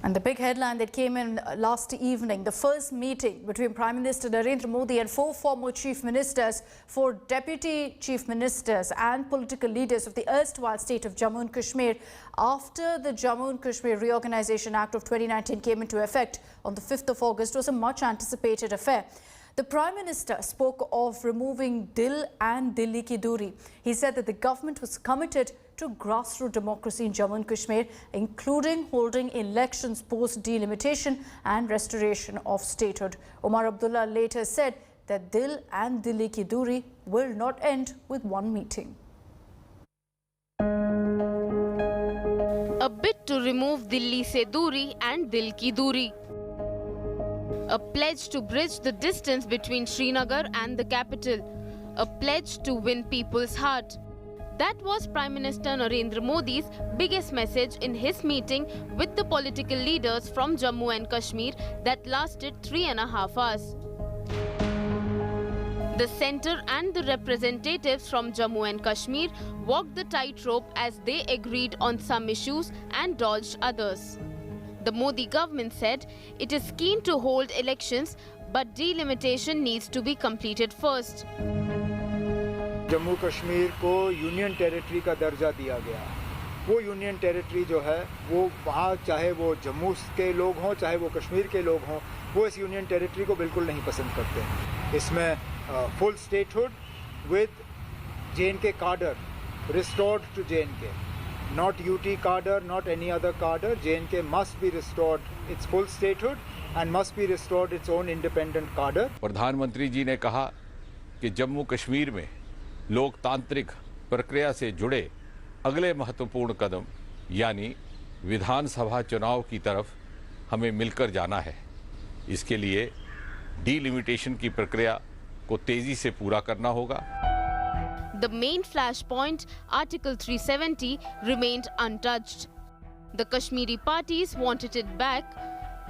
And the big headline that came in last evening, the first meeting between Prime Minister Narendra Modi and 4 former chief ministers, 4 deputy chief ministers and political leaders of the erstwhile state of Jammu and Kashmir after the Jammu and Kashmir Reorganisation Act of 2019 came into effect on the 5th of August was a much anticipated affair. The Prime Minister spoke of removing Dil and Dilli ki Duri. He said that the government was committed to grassroots democracy in Jammu and Kashmir, including holding elections post-delimitation and restoration of statehood. Omar Abdullah later said that Dil and Dilli ki Duri will not end with one meeting. A bid to remove Dilli se Duri and Dil ki Duri. A pledge to bridge the distance between Srinagar and the capital. A pledge to win people's heart. That was Prime Minister Narendra Modi's biggest message in his meeting with the political leaders from Jammu and Kashmir that lasted 3.5 hours. The centre and the representatives from Jammu and Kashmir walked the tightrope as they agreed on some issues and dodged others. The Modi government said it is keen to hold elections, but delimitation needs to be completed first. Jammu Kashmir को union territory का दर्जा दिया गया। वो union territory जो है वो वहाँ चाहे वो जम्मू के लोग हों चाहे वो कश्मीर के लोग हों वो इस यूनियन टेरिटरी को बिल्कुल नहीं पसंद करते। इसमें full statehood with J and K cadre restored to J and K, not UT cadre, not any other cadre. J&K must be restored its full statehood and must be restored its own independent cadre. प्रधानमंत्री जी ने कहा कि जम्मू कश्मीर में लोकतांत्रिक प्रक्रिया से जुड़े अगले महत्वपूर्ण कदम यानी विधानसभा चुनाव की तरफ हमें मिलकर जाना है। इसके लिए डीलिमिटेशन की प्रक्रिया को तेजी से पूरा करना होगा। The main flashpoint, Article 370, remained untouched. The Kashmiri parties wanted it back.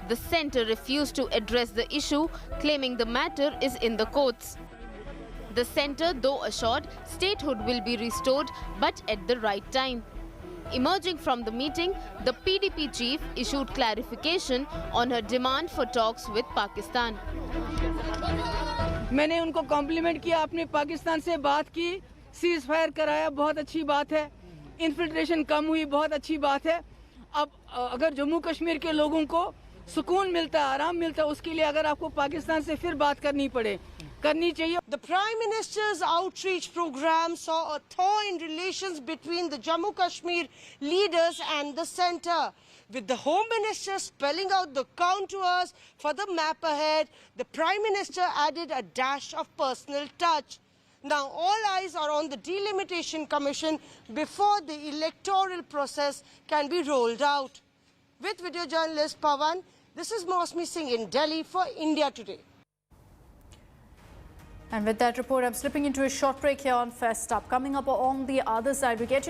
The centre refused to address the issue, claiming the matter is in the courts. The centre, though assured, statehood will be restored, but at the right time. Emerging from the meeting, the PDP chief issued clarification on her demand for talks with Pakistan. मैंने उनको complement किया, आपने पाकिस्तान से बात की, cease fire कराया, बहुत अच्छी बात है। इन्फिल्ट्रेशन कम हुई, बहुत अच्छी बात है। अब अगर जम्मू कश्मीर के लोगों को सुकून मिलता है, आराम मिलता है, उसके लिए अगर आपको पाकिस्तान से फिर बात करनी चाहिए। The Prime Minister's outreach program saw a thaw in relations between the Jammu Kashmir leaders and the centre. With the Home Minister spelling out the contours for the map ahead, the Prime Minister added a dash of personal touch. Now all eyes are on the Delimitation Commission before the electoral process can be rolled out. With video journalist Pawan, this is Mosmi Singh in Delhi for India Today. And with that report, I'm slipping into a short break here on Fest Up. Coming up on the other side, we get you